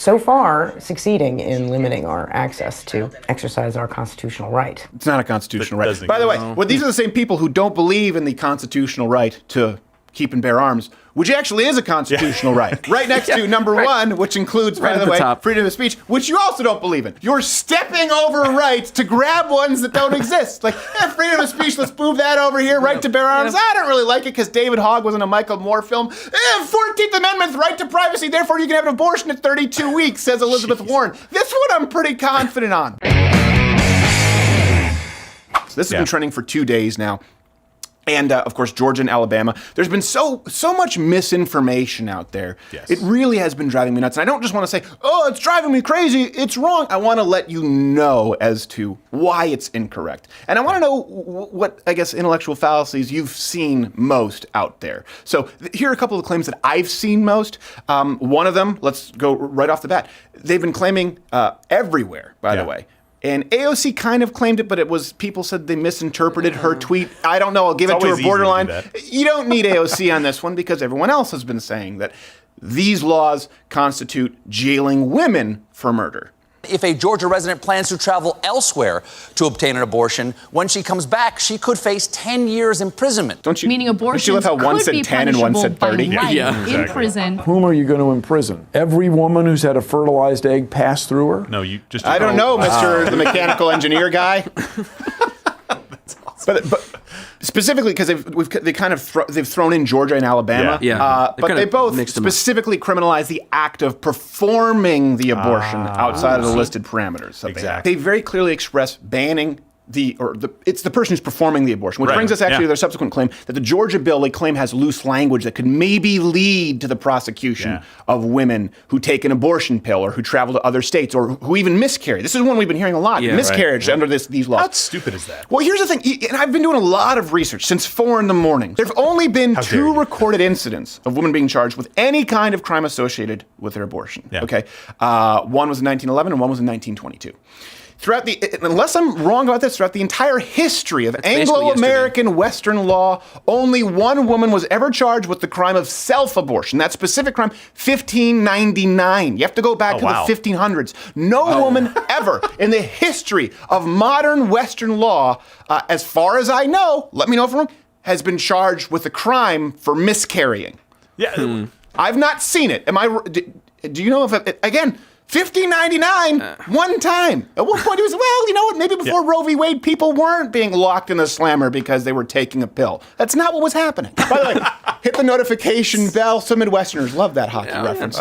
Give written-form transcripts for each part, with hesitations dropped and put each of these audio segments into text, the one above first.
so far succeeding in limiting our access to exercise our constitutional right. It's not a constitutional right. By the way, these are the same people who don't believe in the constitutional right to keep and bear arms, which actually is a constitutional right. Right next to number one, which includes, by the way, freedom of speech, which you also don't believe in. You're stepping over rights to grab ones that don't exist. Like, freedom of speech, let's move that over here. Right to bear arms, I don't really like it because David Hogg was in a Michael Moore film. 14th Amendment, right to privacy, therefore you can have an abortion at 32 weeks, says Elizabeth Warren. This one I'm pretty confident on. So this has been trending for 2 days now. And, of course, Georgia and Alabama. There's been so much misinformation out there. Yes. It really has been driving me nuts. And I don't just want to say, oh, it's driving me crazy. It's wrong. I want to let you know as to why it's incorrect. And I want to know what, I guess, intellectual fallacies you've seen most out there. So here are a couple of claims that I've seen most. One of them, let's go right off the bat. They've been claiming everywhere, by the way. And AOC kind of claimed it, but it was, people said they misinterpreted her tweet. I don't know, I'll give it to her borderline. You don't need AOC on this one because everyone else has been saying that these laws constitute jailing women for murder. If a Georgia resident plans to travel elsewhere to obtain an abortion, when she comes back, she could face 10 years imprisonment. Don't you? Meaning abortion could how one said 10 and one said 30? In prison. Whom are you going to imprison? Every woman who's had a fertilized egg pass through her? No, you just. I don't know, Mr. the mechanical engineer guy. That's awesome. But specifically because they've thrown in Georgia and Alabama, but they both specifically criminalize the act of performing the abortion outside of the listed parameters. They very clearly express banning it's the person who's performing the abortion, which brings us actually to their subsequent claim that the Georgia bill, they claim, has loose language that could maybe lead to the prosecution of women who take an abortion pill or who travel to other states or who even miscarry. This is one we've been hearing a lot, miscarriage under these laws. How stupid is that? Well, here's the thing, and I've been doing a lot of research since 4 a.m. There have only been 2 recorded incidents of women being charged with any kind of crime associated with their abortion. Okay, one was in 1911 and one was in 1922. Unless I'm wrong about this, throughout the entire history of Anglo-American Western law, only one woman was ever charged with the crime of self-abortion. That specific crime, 1599. You have to go back to the 1500s. No woman ever in the history of modern Western law, as far as I know, let me know if I'm wrong, has been charged with a crime for miscarrying. Yeah. I've not seen it. Do you know if, again, 1599, one time. At one point he was, well, you know what, maybe before Roe v. Wade, people weren't being locked in the slammer because they were taking a pill. That's not what was happening. By the way, hit the notification bell. Some Midwesterners love that hockey reference.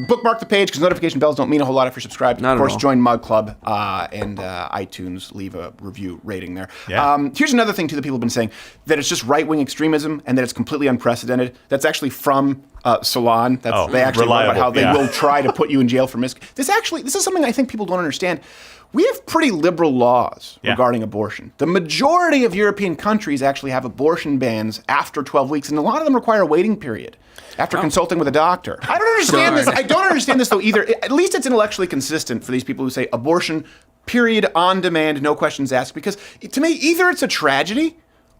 Bookmark the page because notification bells don't mean a whole lot if you're subscribed. Of course, join Mug Club and iTunes. Leave a review rating there. Here's another thing, too, that people have been saying, that it's just right-wing extremism and that it's completely unprecedented. That's actually from Salon. They actually write about how they will try to put you in jail for this is something I think people don't understand. We have pretty liberal laws regarding abortion. The majority of European countries actually have abortion bans after 12 weeks, and a lot of them require a waiting period after consulting with a doctor. I don't understand this. I don't understand this, though, either. At least it's intellectually consistent for these people who say abortion, period, on demand, no questions asked, because to me, either it's a tragedy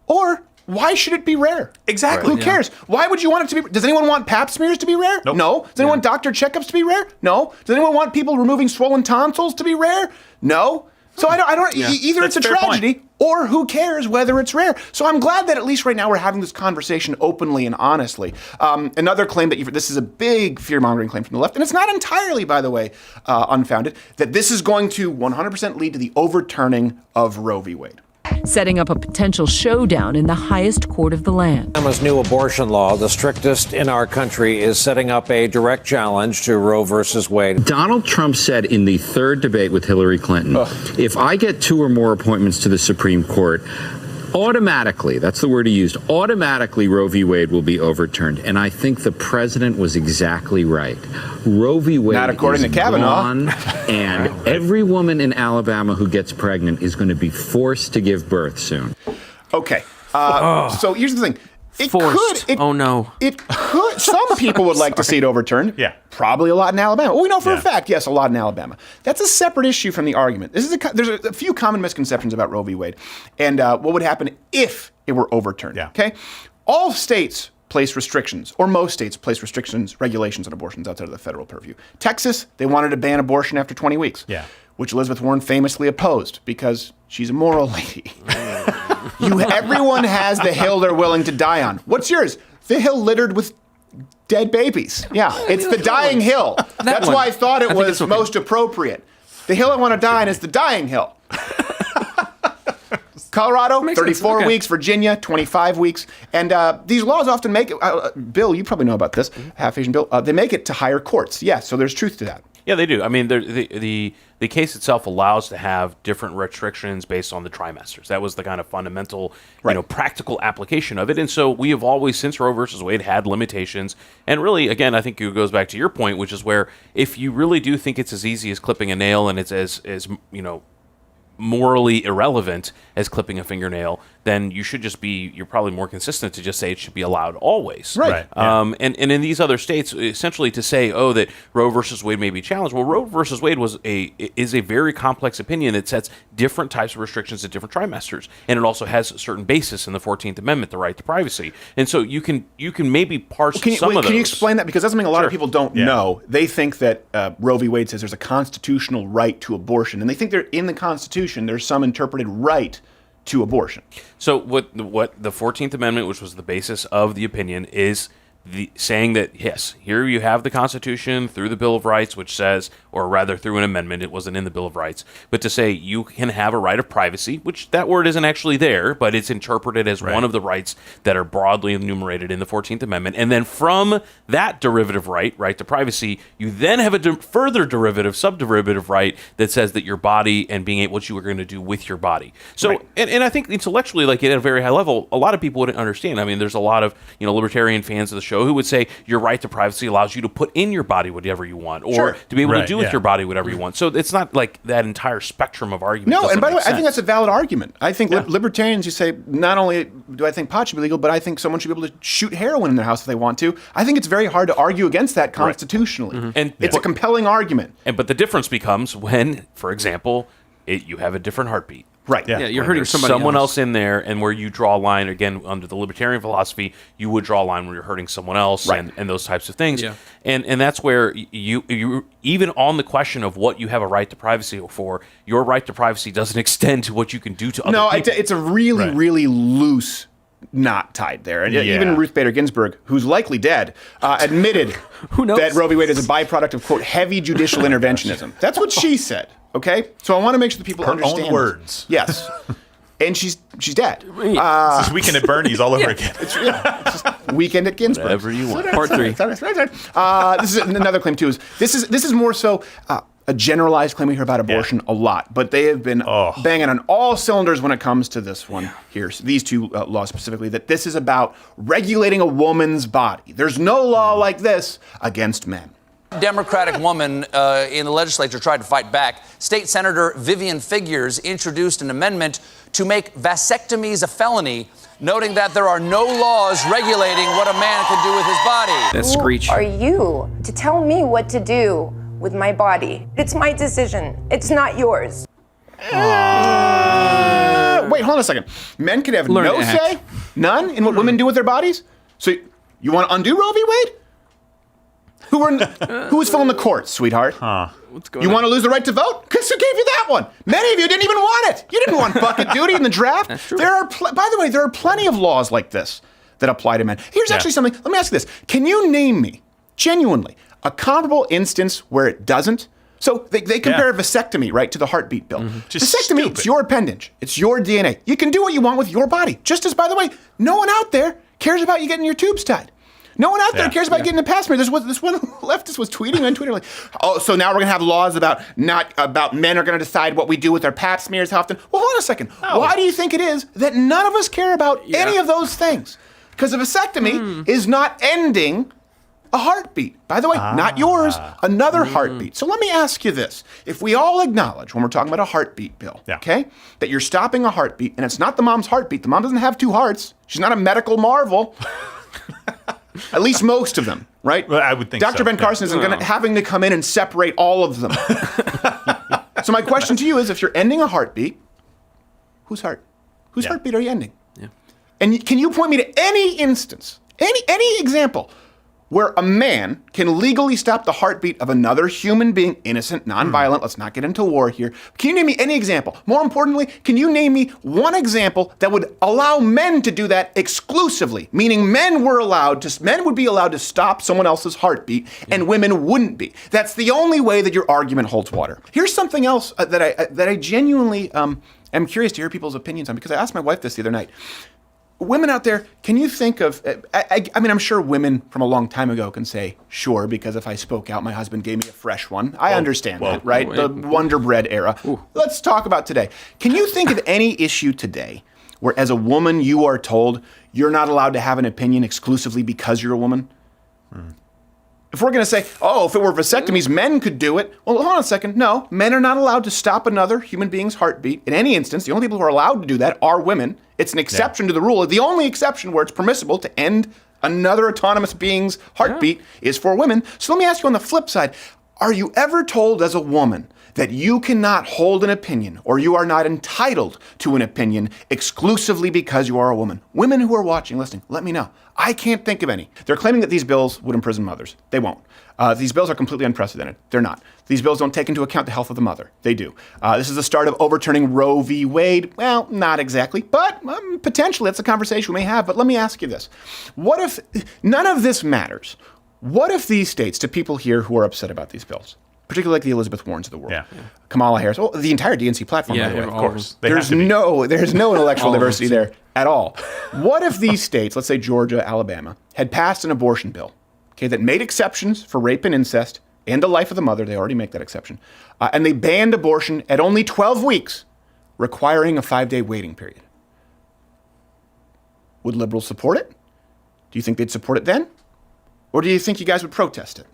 or why should it be rare? Exactly. Who cares? Why would you want it to be? Does anyone want pap smears to be rare? Nope. No. Does anyone want doctor checkups to be rare? No. Does anyone want people removing swollen tonsils to be rare? No. So I don't. Either it's a tragedy or who cares whether it's rare. So I'm glad that at least right now we're having this conversation openly and honestly. Another claim that this is a big fear-mongering claim from the left, and it's not entirely, by the way, unfounded, that this is going to 100% lead to the overturning of Roe v. Wade. Setting up a potential showdown in the highest court of the land. Alabama's new abortion law, the strictest in our country, is setting up a direct challenge to Roe versus Wade. Donald Trump said in the third debate with Hillary Clinton, if I get 2 or more appointments to the Supreme Court, automatically, that's the word he used, automatically Roe v. Wade will be overturned. And I think the president was exactly right. Roe v. Wade not according is to Kavanaugh. Gone, and every woman in Alabama who gets pregnant is going to be forced to give birth soon. Okay. So here's the thing. It could. Some people would like to see it overturned. Probably a lot in Alabama. Well, we know for a fact, yes, a lot in Alabama. That's a separate issue from the argument. There's a few common misconceptions about Roe v. Wade and what would happen if it were overturned. Okay, all states place restrictions, or most states place restrictions, regulations on abortions outside of the federal purview. Texas, they wanted to ban abortion after 20 weeks, which Elizabeth Warren famously opposed because she's a moral lady. Everyone has the hill they're willing to die on. What's yours? The hill littered with dead babies. Yeah, it's the dying hill. That's why I thought it was most appropriate. The hill I want to die on is the dying hill. Colorado, 34 weeks. Virginia, 25 weeks. And these laws often make it, Bill, you probably know about this, Half Asian Bill, they make it to higher courts. Yeah, so there's truth to that. Yeah, they do. I mean, the case itself allows to have different restrictions based on the trimesters. That was the kind of fundamental, practical application of it. And so we have always, since Roe versus Wade, had limitations. And really, again, I think it goes back to your point, which is where if you really do think it's as easy as clipping a nail and it's as morally irrelevant as clipping a fingernail, then you're probably more consistent to just say it should be allowed always. Right. And in these other states, essentially to say, that Roe versus Wade may be challenged. Well, Roe versus Wade is a very complex opinion that sets different types of restrictions at different trimesters. And it also has a certain basis in the 14th Amendment, the right to privacy. And so you can maybe parse some of those. Can you explain that? Because that's something a lot of people don't know. They think that Roe v. Wade says there's a constitutional right to abortion. And they think they're in the Constitution. There's some interpreted right to abortion. So what the 14th Amendment, which was the basis of the opinion, is saying that, yes, here you have the Constitution through the Bill of Rights, which says, or rather through an amendment, it wasn't in the Bill of Rights, but to say you can have a right of privacy, which that word isn't actually there, but it's interpreted as one of the rights that are broadly enumerated in the 14th Amendment. And then from that derivative right to privacy, you then have a further derivative, subderivative right that says that your body and being able, what you are going to do with your body. So, and I think intellectually, like at a very high level, a lot of people wouldn't understand. I mean, there's a lot of, libertarian fans of the show who would say your right to privacy allows you to put in your body whatever you want, or to be able to do with your body whatever you want. So it's not like that entire spectrum of argument. No, and by the way, I think that's a valid argument. I think libertarians, you say, not only do I think pot should be legal, but I think someone should be able to shoot heroin in their house if they want to. I think it's very hard to argue against that constitutionally. And it's a compelling argument. But the difference becomes when, for example, you have a different heartbeat. Right. Yeah, you're hurting someone else in there, and where you draw a line, again, under the libertarian philosophy, you would draw a line where you're hurting someone else and those types of things. Yeah. And that's where you even on the question of what you have a right to privacy for, your right to privacy doesn't extend to what you can do to other people. No, it's a really, really loose knot tied there. And even Ruth Bader Ginsburg, who's likely dead, admitted that Roe v. Wade is a byproduct of, quote, heavy judicial interventionism. That's what she said. Okay, so I want to make sure that people understand. Her own words. Yes, and she's dead. This is Weekend at Bernie's all over again. It's just Weekend at Ginsburg. Whatever you want. Part 3. This is another claim too. This is more so a generalized claim we hear about abortion a lot, but they have been banging on all cylinders when it comes to this one here. So these two laws specifically, that this is about regulating a woman's body. There's no law like this against men. Democratic woman in the legislature tried to fight back. State Senator Vivian Figures introduced an amendment to make vasectomies a felony, noting that there are no laws regulating what a man can do with his body. That screech. Who are you to tell me what to do with my body? It's my decision. It's not yours. Wait, hold on a second. Men could have no say, none, in what women do with their bodies? So you want to undo Roe v. Wade? Who was filling the court, sweetheart? What's going you on? want to lose the right to vote? Because who gave you that one? Many of you didn't even want it. You didn't want bucket duty in the draft. That's true. By the way, there are plenty of laws like this that apply to men. Here's actually something. Let me ask you this. Can you name me, genuinely, a comparable instance where it doesn't? So they compare vasectomy, right, to the heartbeat bill. Vasectomy, it's your appendage. It's your DNA. You can do what you want with your body. Just as, by the way, no one out there cares about you getting your tubes tied. No one out there cares about getting a pap smear. This one leftist was tweeting on Twitter like, oh, so now we're going to have laws about men are going to decide what we do with our pap smears how often. Well, hold on a second. Why do you think it is that none of us care about any of those things? Because a vasectomy is not ending a heartbeat. By the way, not yours, another heartbeat. So let me ask you this. If we all acknowledge when we're talking about a heartbeat bill, okay, that you're stopping a heartbeat, and it's not the mom's heartbeat. The mom doesn't have two hearts. She's not a medical marvel. At least most of them, right? Well, I would think Dr. so. Ben Carson isn't having to come in and separate all of them. So my question to you is, if you're ending a heartbeat, whose heartbeat are you ending? Yeah. And can you point me to any instance Any example where a man can legally stop the heartbeat of another human being, innocent, nonviolent, let's not get into war here. Can you name me any example? More importantly, can you name me one example that would allow men to do that exclusively? Meaning men would be allowed to stop someone else's heartbeat and women wouldn't be. That's the only way that your argument holds water. Here's something else that I genuinely am curious to hear people's opinions on, because I asked my wife this the other night. Women out there, can you think of, I mean, I'm sure women from a long time ago can say, sure, because if I spoke out, my husband gave me a fresh one. I understand that, right? The Wonder Bread era. Let's talk about today. Can you think of any issue today where as a woman you are told you're not allowed to have an opinion exclusively because you're a woman? If we're going to say, if it were vasectomies, men could do it. Well, hold on a second. No, men are not allowed to stop another human being's heartbeat. In any instance, the only people who are allowed to do that are women. It's an exception to the rule. The only exception where it's permissible to end another autonomous being's heartbeat is for women. So let me ask you on the flip side, are you ever told as a woman that you cannot hold an opinion or you are not entitled to an opinion exclusively because you are a woman? Women who are watching, listening, let me know. I can't think of any. They're claiming that these bills would imprison mothers. They won't. These bills are completely unprecedented. They're not. These bills don't take into account the health of the mother. They do. This is the start of overturning Roe v. Wade. Well, not exactly, but potentially it's a conversation we may have. But let me ask you this. What if none of this matters? What if these states, to people here who are upset about these bills, particularly like the Elizabeth Warrens of the world, Kamala Harris, the entire DNC platform, by the way, of course. There's no intellectual diversity there at all. What if these states, let's say Georgia, Alabama, had passed an abortion bill, that made exceptions for rape and incest and the life of the mother? They already make that exception. And they banned abortion at only 12 weeks, requiring a 5-day waiting period. Would liberals support it? Do you think they'd support it then? Or do you think you guys would protest it?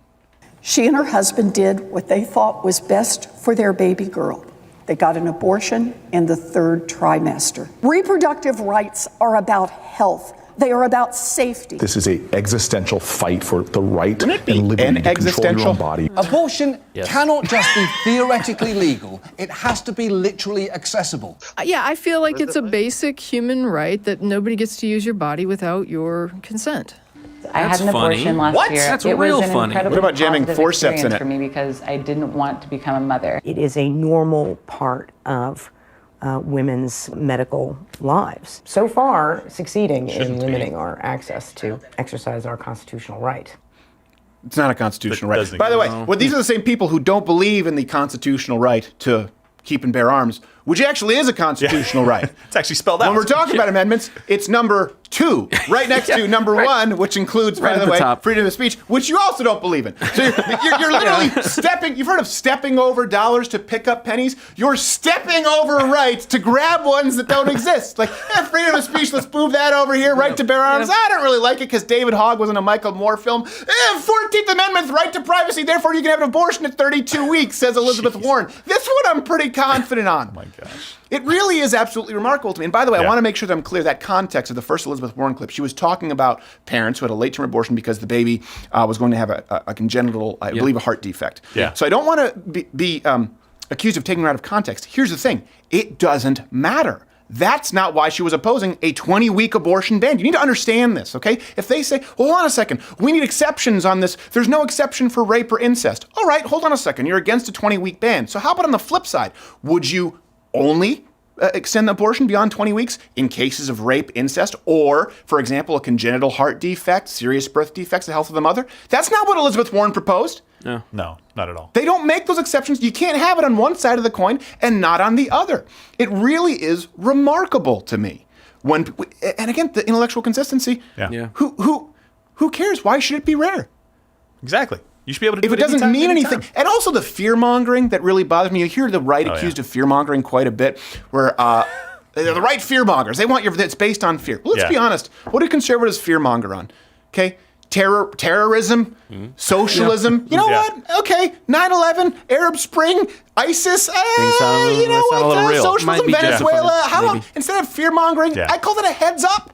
She and her husband did what they thought was best for their baby girl. They got an abortion in the 3rd trimester. Reproductive rights are about health. They are about safety. This is an existential fight for the right and liberty to control your own body. Abortion cannot just be theoretically legal. It has to be literally accessible. Yeah, I feel like it's a basic human right that nobody gets to use your body without your consent. I had an abortion last year. That's it real was an funny. incredibly What about jamming positive forceps in experience it? for me because I didn't want to become a mother. It is a normal part of women's medical lives. So far, succeeding in limiting our access to exercise our constitutional right. It's not a constitutional right. By the way, these are the same people who don't believe in the constitutional right to keep and bear arms, which actually is a constitutional right. It's actually spelled out. When we're talking about amendments, it's number 2, right next to number 1, which includes, by the way, freedom of speech, which you also don't believe in. So you're literally stepping, you've heard of stepping over dollars to pick up pennies? You're stepping over rights to grab ones that don't exist. Like, freedom of speech, let's move that over here, right to bear arms. I don't really like it because David Hogg was in a Michael Moore film. 14th Amendment, right to privacy, therefore you can have an abortion at 32 weeks, says Elizabeth Warren. This one I'm pretty confident on. Oh my gosh. It really is absolutely remarkable to me. And by the way, I want to make sure that I'm clear, that context of the first Elizabeth Warren clip, she was talking about parents who had a late-term abortion because the baby was going to have a congenital, I believe, a heart defect. Yeah. So I don't want to be accused of taking her out of context. Here's the thing. It doesn't matter. That's not why she was opposing a 20-week abortion ban. You need to understand this, okay? If they say, well, hold on a second, we need exceptions on this. There's no exception for rape or incest. All right, hold on a second. You're against a 20-week ban. So how about on the flip side? Would you only extend the abortion beyond 20 weeks in cases of rape, incest, or, for example, a congenital heart defect, serious birth defects, the health of the mother? That's not what Elizabeth Warren proposed. No, not at all. They don't make those exceptions. You can't have it on one side of the coin and not on the other. It really is remarkable to me. And again, the intellectual consistency. Yeah. Who cares? Why should it be rare? Exactly. You should be able to do if it doesn't anytime, mean anything. anytime. And also the fear-mongering that really bothers me. You hear the right accused of fear-mongering quite a bit, where the right fear-mongers, they want it's based on fear. Well, let's be honest. What do conservatives fear-monger on? Okay? Terrorism, socialism. You know what? Okay, 9/11, Arab Spring, ISIS. You know what? Socialism, Venezuela. How about instead of fear-mongering, I call that a heads-up.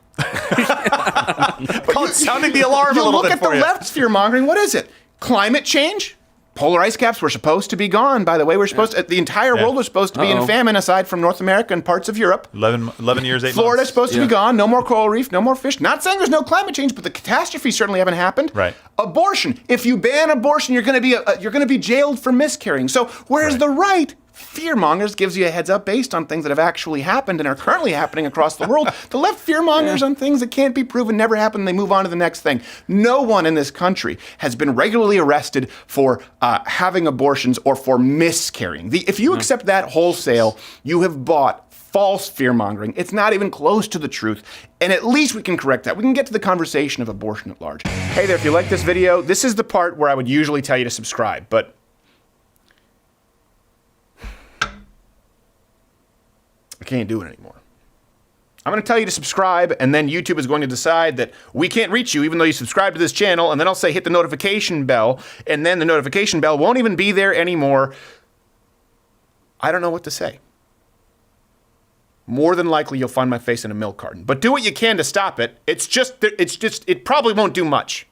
Sounding the alarm a little bit for you. You look at the left's fear-mongering. What is it? Climate change? Polar ice caps were supposed to be gone, by the way. We're supposed to, the entire world was supposed to be in famine aside from North America and parts of Europe. 11 years, 8 months. Florida's supposed to be gone. No more coral reef, no more fish. Not saying there's no climate change, but the catastrophes certainly haven't happened. Right. Abortion. If you ban abortion, you're going to be jailed for miscarrying. So whereas the right fearmongers gives you a heads up based on things that have actually happened and are currently happening across the world. The left fearmongers on things that can't be proven, never happened, and they move on to the next thing. No one in this country has been regularly arrested for having abortions or for miscarrying. If you accept that wholesale, you have bought false fear-mongering. It's not even close to the truth, and at least we can correct that. We can get to the conversation of abortion at large. Hey there, if you like this video, this is the part where I would usually tell you to subscribe, but I can't do it anymore. I'm going to tell you to subscribe, and then YouTube is going to decide that we can't reach you even though you subscribe to this channel, and then I'll say hit the notification bell, and then the notification bell won't even be there anymore. I don't know what to say. More than likely you'll find my face in a milk carton. But do what you can to stop it. It probably won't do much.